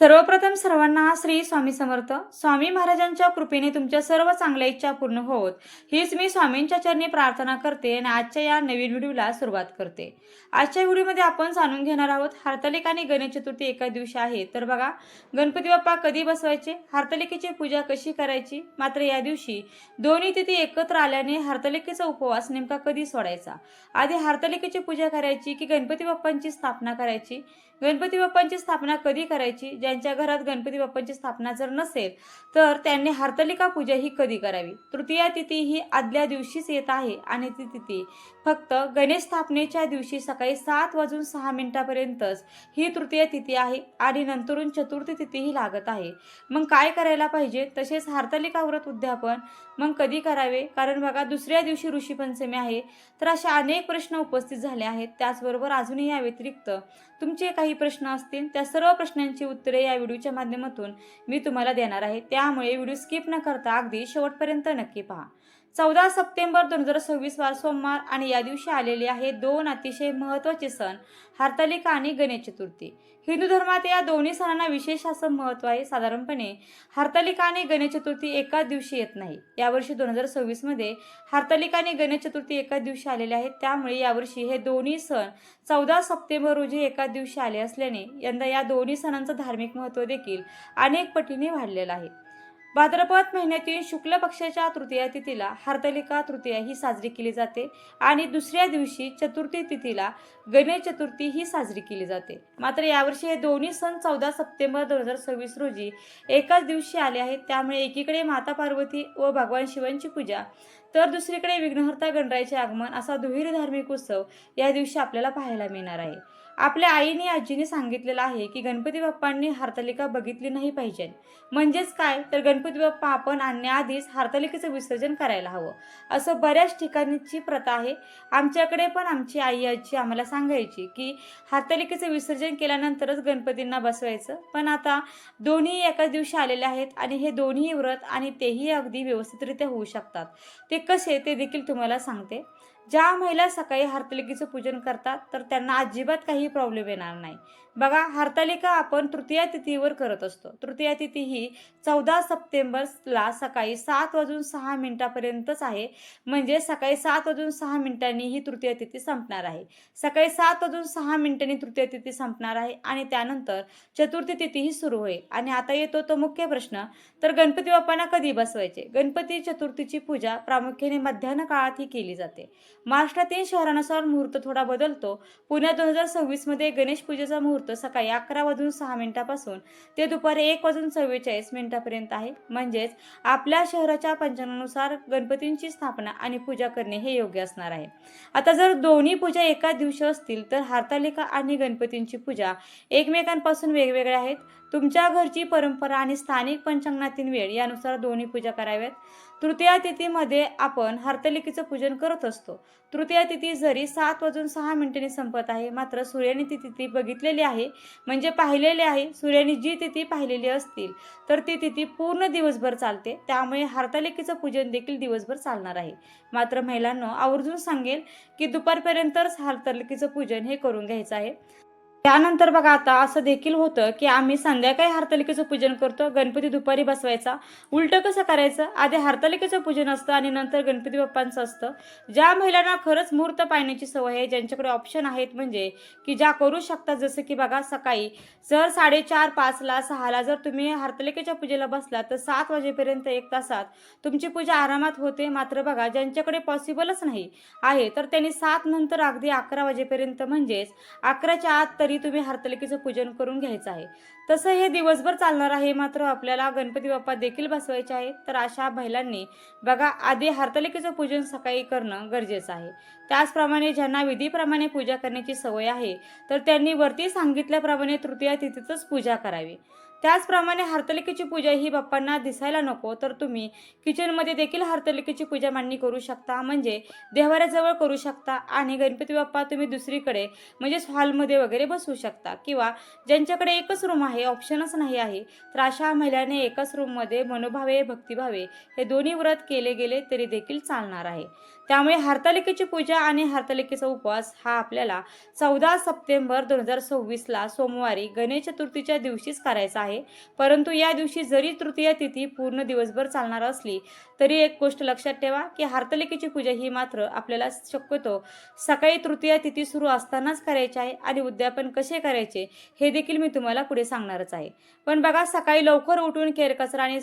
सर्वप्रथम सर्वांना श्री स्वामी समर्थ. स्वामी महाराजांच्या कृपेने तुमच्या सर्व चांगल्या इच्छा पूर्ण होत हीच मी स्वामींच्या चरणी प्रार्थना करते आणि आजच्या या नवीन व्हिडिओला सुरुवात करते. आजच्या व्हिडिओमध्ये आपण जाणून घेणार आहोत हरतालिका आणि गणेश चतुर्थी एका दिवशी आहे. तर बघा, गणपती बाप्पा कधी बसवायचे, हरतालिकेची पूजा कशी करायची. मात्र या दिवशी दोन्ही तिथी एकत्र आल्याने हरतालिकेचा उपवास नेमका कधी सोडायचा, आधी हरतालिकेची पूजा करायची की गणपती बाप्पांची स्थापना करायची, गणपती बाप्पांची स्थापना कधी करायची, ज्यांच्या घरात गणपती बाप्पांची स्थापना जर नसेल तर त्यांनी हरतालिका पूजा ही कधी करावी. तृतीया तिथी ही आदल्या दिवशीच येत आहे आणि ती तिथी फक्त गणेश स्थापनेच्या दिवशी सकाळी 7:06 ही तृतीया तिथी आहे आणि नंतरून चतुर्थी तिथी ही लागत आहे. मग काय करायला पाहिजे, तसेच हरतालिका व्रत उद्यापन मग कधी करावे, कारण बघा दुसऱ्या दिवशी ऋषीपंचमी आहे. तर अशा अनेक प्रश्न उपस्थित झाले आहेत. त्याचबरोबर अजूनही या व्यतिरिक्त तुमचे काही प्रश्न असतील त्या सर्व प्रश्नांची उत्तरे या व्हिडिओच्या माध्यमातून मी तुम्हाला देणार आहे. त्यामुळे व्हिडिओ स्किप न करता अगदी शेवटपर्यंत नक्की पहा. 14 सप्टेंबर 2026 वार सोमवार आणि या दिवशी आलेले आहे दोन अतिशय महत्त्वाचे सण, हरतालिका आणि गणेश चतुर्थी. हिंदू धर्मात या दोन्ही सणांना विशेष असं महत्त्व आहे. साधारणपणे हरतालिका आणि गणेश चतुर्थी एकाच दिवशी येत नाही. यावर्षी 2026 मध्ये हरतालिका आणि गणेश चतुर्थी एकाच दिवशी आलेले आहेत. त्यामुळे यावर्षी हे दोन्ही सण 14 सप्टेंबर रोजी एकाच दिवशी आले असल्याने यंदा या दोन्ही सणांचं धार्मिक महत्त्व देखील अनेक पटीने वाढलेलं आहे. भाद्रपद महिन्यातील शुक्ल पक्षाच्या तृतीया तिथीला हरतालिका तृतीया ही साजरी केली जाते आणि दुसऱ्या दिवशी चतुर्थी तिथीला गणेश चतुर्थी ही साजरी केली जाते. मात्र यावर्षी हे दोन्ही सण 14 सप्टेंबर 2026 रोजी एकाच दिवशी आले आहेत. त्यामुळे एकीकडे माता पार्वती व भगवान शिवांची पूजा तर दुसरीकडे विघ्नहर्ता गणरायाचे आगमन असा दुहेरी धार्मिक उत्सव या दिवशी आपल्याला पाहायला मिळणार आहे. आपल्या आईने आजीने सांगितलेलं आहे की गणपती बाप्पांनी हरतालिका बघितली नाही पाहिजे. म्हणजेच काय, तर गणपती बाप्पा आपण आणण्याआधीच हरतालिकेचं विसर्जन करायला हवं असं बऱ्याच ठिकाणची प्रथा आहे. आमच्याकडे पण आमची आई आजी आम्हाला सांगायची की हरतालिकेचं विसर्जन केल्यानंतरच गणपतींना बसवायचं. पण आता दोन्ही एकाच दिवशी आलेले आहेत आणि हे दोन्ही व्रत आणि तेही अगदी व्यवस्थितरित्या होऊ शकतात. ते कसे ते देखील तुम्हाला सांगते. ज्या महिला सकाळी हरतालिकेचं पूजन करतात तर त्यांना अजिबात काही प्रॉब्लेम येणार नाही. बघा, हरतालिका आपण तृतीया तिथीवर करत असतो. तृतीया तिथी ही 14 सप्टेंबरला सकाळी 7:06 आहे. म्हणजे सकाळी 7:06 ही तृतीया तिथी संपणार आहे. सकाळी 7:06 तृतीया तिथी संपणार आहे आणि त्यानंतर चतुर्थी तिथी ही सुरू होईल. आणि आता येतो तो मुख्य प्रश्न, तर गणपती बाप्पांना कधी बसवायचे. गणपती चतुर्थीची पूजा प्रामुख्याने मध्यान्ह काळात ही केली जाते. महाराष्ट्रातील शहरानुसार मुहूर्त थोडा बदलतो. पुण्यात 2026 मध्ये गणेश पूजेचा मुहूर्त सकाळी 11:06 पासून ते दुपारी 1:44 आहे. म्हणजेच आपल्या शहराच्या पंचांगानुसार गणपतींची स्थापना आणि पूजा करणे हे योग्य असणार आहे. आता जर दोन्ही पूजा एकाच दिवशी असतील तर हरतालिका आणि गणपतींची पूजा एकमेकांपासून वेगवेगळ्या आहेत. तुमच्या घरची परंपरा आणि स्थानिक पंचांगातील वेळ यानुसार दोन्ही पूजा कराव्यात. तृतीया तिथीमध्ये आपण हरतालिकेचं पूजन करत असतो. तृतीया तिथी जरी 7:06 संपत आहे, मात्र सूर्याने ती तिथी बघितलेली आहे म्हणजे पाहिलेली आहे. सूर्याने जी तिथी पाहिलेली असतील तर ती तिथी पूर्ण दिवसभर चालते. त्यामुळे हरतालिकेचं पूजन देखील दिवसभर चालणार आहे. मात्र महिलांना आवर्जून सांगेल की दुपारपर्यंतच हरतालिकेचं पूजन हे करून घ्यायचं आहे. त्यानंतर बघा, आता असं देखील होतं की आम्ही संध्याकाळी हरतालिकेचं पूजन करतो, गणपती दुपारी बसवायचा. उलटं कसं करायचं, आधी हरतालिकेचं पूजन असतं आणि नंतर गणपती बाप्पांचं असतं. ज्या महिलांना खरंच मुहूर्त पाहण्याची सवय आहे, ज्यांच्याकडे ऑप्शन आहेत म्हणजे की ज्या करू शकतात, जसं की बघा सकाळी जर 4:30, 5ला, 6ला जर तुम्ही हरतालिकेच्या पूजेला बसला तर 7 वाजेपर्यंत 1 तासात तुमची पूजा आरामात होते. मात्र बघा, ज्यांच्याकडे पॉसिबलच नाही आहे तर त्यांनी 7 नंतर अगदी 11 वाजेपर्यंत म्हणजेच 11च्या आत तरी तुम्ही हरतालिकेचं पूजन करून घ्यायचं आहे. तसं हे दिवसभर चालणार आहे. मात्र आपल्याला गणपती बाप्पा देखील बसवायचे आहेत. तर अशा महिलांनी बघा आधी हरतालिकेचं पूजन सकाळी करणं गरजेचं आहे. त्याचप्रमाणे ज्यांना विधीप्रमाणे पूजा करण्याची सवय आहे तर त्यांनी वरती सांगितल्याप्रमाणे तृतीया तिथीतच पूजा करावी. त्याचप्रमाणे हरतालिकेची पूजा ही बाप्पांना दिसायला नको तर तुम्ही किचनमध्ये देखील हरतालिकेची पूजा मांडणी करू शकता. म्हणजे देव्हाऱ्याजवळ करू शकता आणि गणपती बाप्पा तुम्ही दुसरीकडे म्हणजेच हॉलमध्ये वगैरे बसवू शकता. किंवा ज्यांच्याकडे एकच रूम आहे, ऑप्शनच नाही आहे, तर अशा महिलांनी एकाच रूममध्ये मनोभावे भक्तिभावे हे दोन्ही व्रत केले गेले तरी देखील चालणार आहे. त्यामुळे हरतालिकेची पूजा आणि हरतालिकेचा उपवास हा आपल्याला 14 सप्टेंबर 2026ला सोमवारी गणेश चतुर्थीच्या दिवशीच करायचा आहे. परंतु या दिवशी जरी तृतीया तिथी पूर्ण दिवसभर चालणार असली तरी एक गोष्ट लक्षात ठेवा की हरतालिकेची पूजा ही मात्र आपल्याला शक्यतो सकाळी तृतीया तिथी सुरू असतानाच करायची आहे आणि उद्यापन कसे करायचे हे देखील मी तुम्हाला पुढे सांगणारच आहे. पण बघा, सकाळी लवकर उठून केरकचरा आणि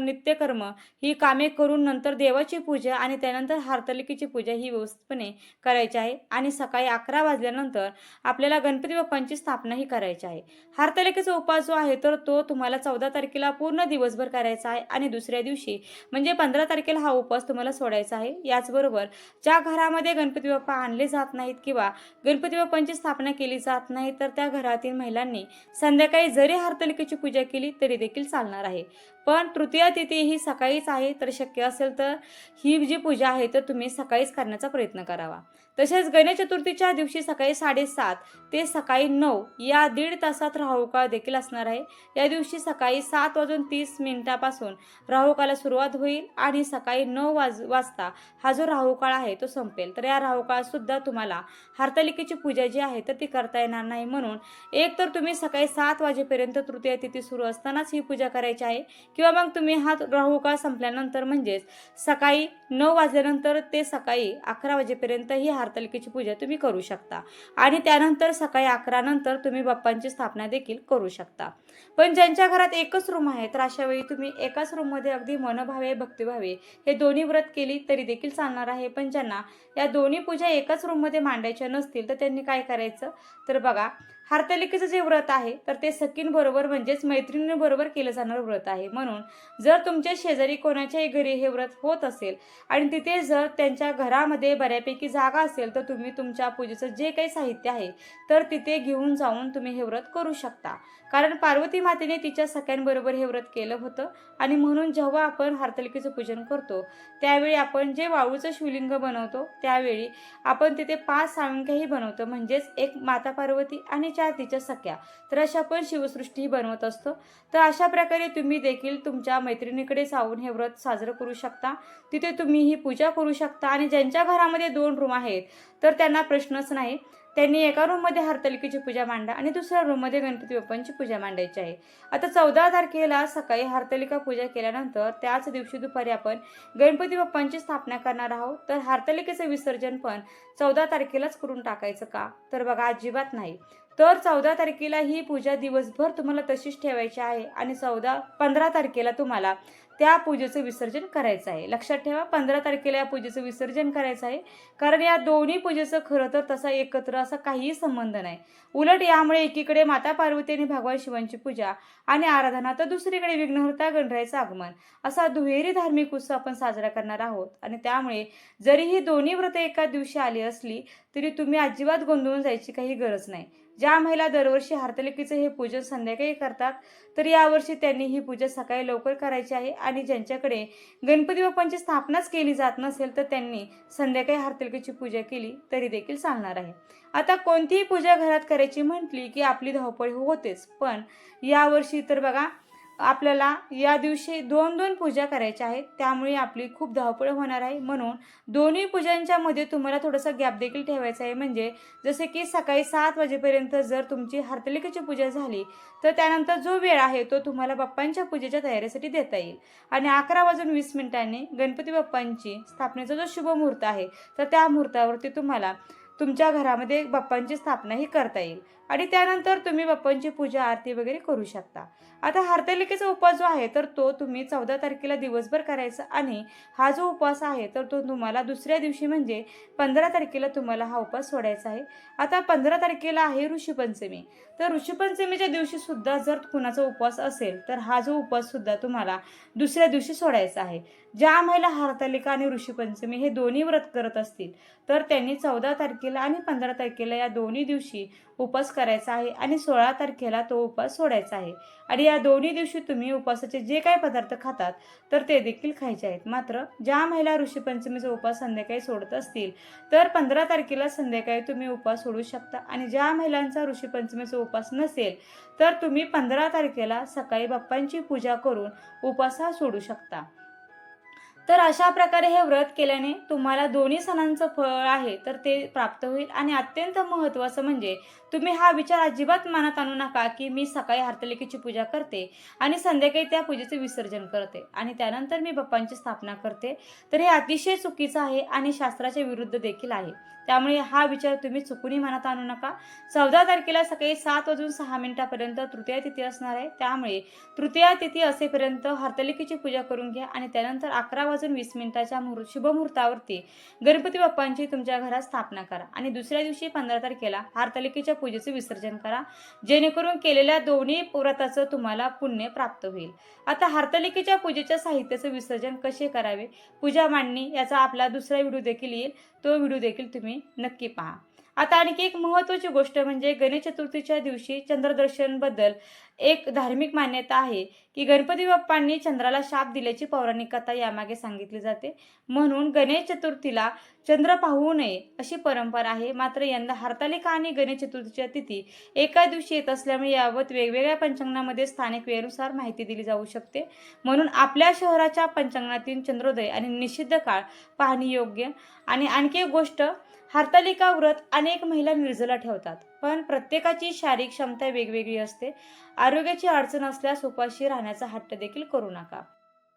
नित्यकर्म ही कामे करून नंतर देवाची पूजा आणि त्यानंतर हरतालिकेची पूजा ही व्यवस्थितपणे करायची आहे आणि सकाळी 11 वाजल्यानंतर आपल्याला गणपती बाप्पांची स्थापना ही करायची आहे. हरतालिकेचा उपवास जो आहे तर तो तुम्हाला 14 तारखेला पूर्ण दिवसभर करायचा आहे आणि दुसऱ्या दिवशी म्हणजे 15 तारखेला हा उपवास तुम्हाला सोडायचा आहे. याचबरोबर ज्या घरामध्ये गणपती बाप्पा आणले जात नाहीत किंवा गणपती बाप्पांची स्थापना केली जात नाही तर त्या घरातील महिलांनी संध्याकाळी जरी हरतालिकेची पूजा केली तरी देखील चालणार आहे. पण तृतीया तिथी ही सकाळीच आहे तर शक्य असेल तर ही जी पूजा आहे तर तुम्ही सकाळीच करण्याचा प्रयत्न करावा. तसेच गणेश चतुर्थीच्या दिवशी सकाळी 7:30 ते सकाळी 9 या 1.5 तासात राहुकाळ देखील असणार आहे. या दिवशी सकाळी 7:30 राहुकाला सुरुवात होईल आणि सकाळी 9 वाजता हा जो राहुकाळ आहे तो संपेल. तर या राहुकाळात सुद्धा तुम्हाला हरतालिकेची पूजा जी आहे तर ती करता येणार नाही. म्हणून एक तर तुम्ही सकाळी 7 वाजेपर्यंत तृतीया तिथी सुरू असतानाच ही पूजा करायची आहे किंवा मग तुम्ही हा राहुकाळ संपल्यानंतर म्हणजेच सकाळी 9 वाजल्यानंतर ते सकाळी 11 वाजेपर्यंत ही हरतालिकेची पूजा तुम्ही करू शकता आणि त्यानंतर सकाळी 11 नंतर तुम्ही बाप्पांची स्थापना देखील करू शकता. पण ज्यांच्या घरात एकच रूम आहे तर अशा वेळी तुम्ही एकाच रूममध्ये अगदी मनभावे भक्तिभावे हे दोन्ही व्रत केली तरी देखील चालणार आहे. पण ज्यांना या दोन्ही पूजा एकाच रूममध्ये मांडायच्या नसतील तर त्यांनी काय करायचं तर बघा, हरतालिकेचं जे व्रत आहे तर ते सखींबरोबर म्हणजेच मैत्रिणींबरोबर केलं जाणारं व्रत आहे. म्हणून जर तुमच्या शेजारी कोणाच्याही घरी हे व्रत होत असेल आणि तिथे जर त्यांच्या घरामध्ये बऱ्यापैकी जागा असेल तर तुम्ही तुमच्या पूजेचं जे काही साहित्य आहे तर तिथे घेऊन जाऊन तुम्ही हे व्रत करू शकता. कारण पार्वती मातेने तिच्या सख्यांबरोबर हे व्रत केलं होतं आणि म्हणून जेव्हा आपण हरतालिकेचं पूजन करतो त्यावेळी आपण जे वाळूचं शिवलिंग बनवतो त्यावेळी आपण तिथे 5 साळुंक्याही बनवतो, म्हणजेच एक माता पार्वती आणि 4 तिच्या सख्या, तर अशा आपण शिवसृष्टी बनवत असतो. तर अशा प्रकारे तुम्ही देखील तुमच्या मैत्रिणीकडे जाऊन हे व्रत साजरं करू शकता. तिथे तुम्ही ही पूजा करू शकता आणि ज्यांच्या घरामध्ये 2 रूम आहेत तर त्यांना प्रश्नच नाही, त्यांनी एका रूममध्ये हरतालिकेची पूजा मांडा आणि दुसऱ्या रूममध्ये गणपती बाप्पांची पूजा मांडायची आहे. आता 14 तारखेला सकाळी हरतालिका पूजा केल्यानंतर त्याच दिवशी दुपारी आपण गणपती बाप्पांची स्थापना करणार आहोत. तर हरतालिकेचं विसर्जन पण 14 तारखेलाच करून टाकायचं का तर बघा, अजिबात नाही. तर 14 तारखेला ही पूजा दिवसभर तुम्हाला तशीच ठेवायची आहे आणि 15 तारखेला तुम्हाला त्या पूजेचं विसर्जन करायचं आहे. लक्षात ठेवा, 15 तारखेला या पूजेचं विसर्जन करायचं आहे. कारण या दोन्ही पूजेचं खरं तर तसा एकत्र असा काहीही संबंध नाही. उलट यामुळे एकीकडे माता पार्वती आणि भगवान शिवांची पूजा आणि आराधना तर दुसरीकडे विघ्नहर्ता गणरायाचं आगमन असा दुहेरी धार्मिक उत्सव आपण साजरा करणार आहोत. आणि त्यामुळे जरी ही दोन्ही व्रत एका दिवशी आली असली तरी तुम्ही अजिबात गोंधळून जायची काही गरज नाही. ज्या महिला दरवर्षी हरतालिकेचं हे पूजन संध्याकाळी करतात तर यावर्षी त्यांनी ही पूजा सकाळी लवकर करायची आहे आणि ज्यांच्याकडे गणपती बाप्पांची स्थापनाच केली जात नसेल तर त्यांनी संध्याकाळी हरतालिकेची पूजा केली तरी देखील चालणार आहे. आता कोणतीही पूजा घरात करायची म्हटली की आपली धावपळ होतेच, पण यावर्षी तर बघा आपल्याला या दिवशी 2 पूजा करायच्या आहेत, त्यामुळे आपली खूप धावपळ होणार आहे. म्हणून दोन्ही पूजांच्या मध्ये तुम्हाला थोडासा गॅप देखील ठेवायचा आहे. म्हणजे जसे की सकाळी 7 वाजेपर्यंत जर तुमची हरतालिकेची पूजा झाली तर त्यानंतर जो वेळ आहे तो तुम्हाला बाप्पांच्या पूजेच्या तयारीसाठी देता येईल आणि 11:20 गणपती बाप्पांची स्थापनेचा जो शुभ मुहूर्त आहे तर त्या मुहूर्तावरती तुम्हाला तुमच्या घरामध्ये बाप्पांची स्थापना ही करता येईल आणि त्यानंतर तुम्ही बाप्पांची पूजा आरती वगैरे करू शकता. आता हरतालिकेचा उपवास जो आहे तर तो तुम्ही 14 तारखेला दिवसभर करायचा आणि हा जो उपवास आहे तर तो तुम्हाला दुसऱ्या दिवशी म्हणजे 15 तारखेला तुम्हाला हा उपवास सोडायचा आहे. आता 15 तारखेला आहे ऋषीपंचमी, तर ऋषीपंचमीच्या दिवशी सुद्धा जर कुणाचा उपवास असेल तर हा जो उपवास सुद्धा तुम्हाला दुसऱ्या दिवशी सोडायचा आहे. ज्या महिला हरतालिका आणि ऋषीपंचमी हे दोन्ही व्रत करत असतील तर त्यांनी 14 तारखेला आणि 15 तारखेला या दोन्ही दिवशी उपवास करायचा आहे आणि 16 तारखेला तो उपवास सोडायचा आहे. आणि या दोन्ही दिवशी तुम्ही उपवासाचे जे काही पदार्थ खातात तर ते देखील खायचे आहेत. मात्र ज्या महिला ऋषीपंचमीचा उपवास संध्याकाळी सोडत असतील तर 15 तारखेला संध्याकाळी तुम्ही उपवास सोडू शकता आणि ज्या महिलांचा ऋषीपंचमीचा उपवास नसेल तर तुम्ही 15 तारखेला सकाळी बाप्पांची पूजा करून उपवास हा सोडू शकता. तर अशा प्रकारे हे व्रत केल्याने तुम्हाला दोन्ही सणांचं फळ आहे तर ते प्राप्त होईल. आणि अत्यंत महत्त्वाचं म्हणजे तुम्ही हा विचार अजिबात मनात आणू नका की मी सकाळी हरतालिकेची पूजा करते आणि संध्याकाळी त्या पूजेचे विसर्जन करते आणि त्यानंतर मी बाप्पांची स्थापना करते. तर हे अतिशय चुकीचं आहे आणि शास्त्राच्या विरुद्ध देखील आहे. त्यामुळे हा विचार तुम्ही चुकूनही मनात आणू नका. 14 तारखेला सकाळी 7:06 तृतीया तिथी असणार आहे. त्यामुळे तृतीया तिथी असेपर्यंत हरतालिकेची पूजा करून घ्या आणि त्यानंतर 11:20 शुभमुहूर्तावरती गणपती बाप्पांची तुमच्या घरात स्थापना करा आणि दुसऱ्या दिवशी 15 तारखेला हरतालिकेच्या पूजेचे विसर्जन करा, जेणेकरून केलेल्या दोन्ही व्रताचं तुम्हाला पुण्य प्राप्त होईल. आता हरतालिकेच्या पूजेच्या साहित्याचं विसर्जन कसे करावे, पूजा मांडणी याचा आपला दुसरा व्हिडिओ देखील येईल. तो व्हिडिओ देखील तुम्ही नक्की पहा. आता आणखी एक महत्त्वाची गोष्ट म्हणजे गणेश चतुर्थीच्या दिवशी चंद्रदर्शन बद्दल एक धार्मिक मान्यता आहे की गणपती बाप्पांनी चंद्राला शाप दिल्याची पौराणिक कथा यामागे सांगितली जाते. म्हणून गणेश चतुर्थीला चंद्र पाहू नये अशी परंपरा आहे. मात्र यंदा हरतालिका आणि गणेश चतुर्थीच्या तिथी एका दिवशी येत असल्यामुळे याबाबत वेगवेगळ्या पंचांगामध्ये स्थानिक वेळेनुसार माहिती दिली जाऊ शकते. म्हणून आपल्या शहराच्या पंचांगातील चंद्रोदय आणि निषिद्ध काळ पाहणे योग्य. आणि आणखी एक गोष्ट, हरतालिका व्रत अनेक महिला निर्जला ठेवतात, पण प्रत्येकाची शारीरिक क्षमता वेगवेगळी असते. आरोग्याची अडचण असल्यास उपाशी राहण्याचा हट्ट देखील करू नका.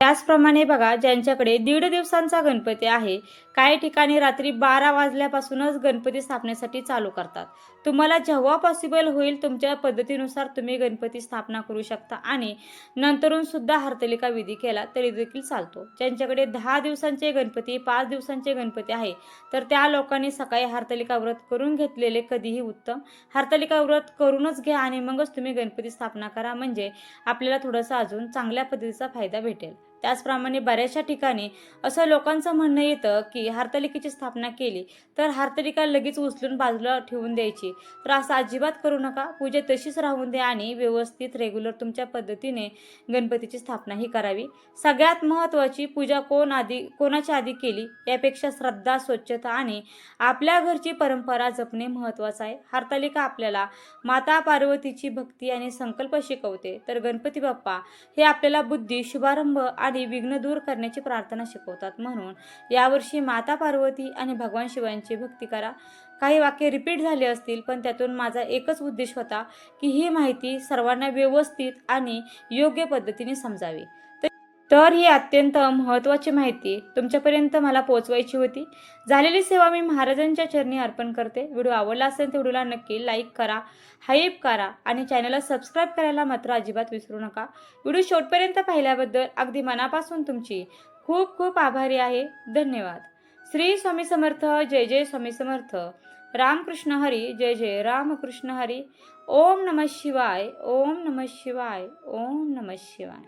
त्याचप्रमाणे बघा, ज्यांच्याकडे 1.5 दिवसांचा गणपती आहे, काही ठिकाणी रात्री 12 वाजल्यापासूनच गणपती स्थापनेसाठी चालू करतात. तुम्हाला जेव्हा पॉसिबल होईल तुमच्या पद्धतीनुसार तुम्ही गणपती स्थापना करू शकता आणि नंतरून सुद्धा हरतालिका विधी केला तरी देखील चालतो. ज्यांच्याकडे 10 दिवसांचे गणपती, 5 दिवसांचे गणपती आहे, तर त्या लोकांनी सकाळी हरतालिका व्रत करून घेतलेले कधीही उत्तम. हरतालिका व्रत करूनच घ्या आणि मगच तुम्ही गणपती स्थापना करा, म्हणजे आपल्याला थोडंसं अजून चांगल्या पद्धतीचा फायदा भेटेल. त्याचप्रमाणे बऱ्याचशा ठिकाणी असं लोकांचं म्हणणं येतं की हरतालिकेची स्थापना केली तर हरतालिका लगेच उचलून बाजूला ठेवून द्यायची. तर असं अजिबात करू नका. पूजा तशीच राहून द्या आणि व्यवस्थित रेग्युलर तुमच्या पद्धतीने गणपतीची स्थापना ही करावी. सगळ्यात महत्त्वाची, पूजा कोणाच्या आधी केली यापेक्षा श्रद्धा, स्वच्छता आणि आपल्या घरची परंपरा जपणे महत्त्वाचं आहे. हरतालिका आपल्याला माता पार्वतीची भक्ती आणि संकल्प शिकवते, तर गणपती बाप्पा हे आपल्याला बुद्धी, शुभारंभ आणि विघ्न दूर करण्याची प्रार्थना शिकवतात. म्हणून यावर्षी माता पार्वती आणि भगवान शिवांची भक्ती करा. काही वाक्य रिपीट झाले असतील, पण त्यातून माझा एकच उद्देश होता की ही माहिती सर्वांना व्यवस्थित आणि योग्य पद्धतीने समजावी. तर ही अत्यंत महत्त्वाची माहिती तुमच्यापर्यंत मला पोहोचवायची होती. झालेली सेवा मी महाराजांच्या चरणी अर्पण करते. व्हिडिओ आवडला असेल तर व्हिडिओला नक्की लाईक करा, हाईप करा आणि चॅनलला सबस्क्राईब करायला मात्र अजिबात विसरू नका. व्हिडिओ शेवटपर्यंत पाहिल्याबद्दल अगदी मनापासून तुमची खूप खूप आभारी आहे. धन्यवाद. श्री स्वामी समर्थ. जय जय स्वामी समर्थ. रामकृष्ण हरी. जय जय रामकृष्ण हरी. ओम नमः शिवाय. ओम नमः शिवाय. ओम नमः शिवाय.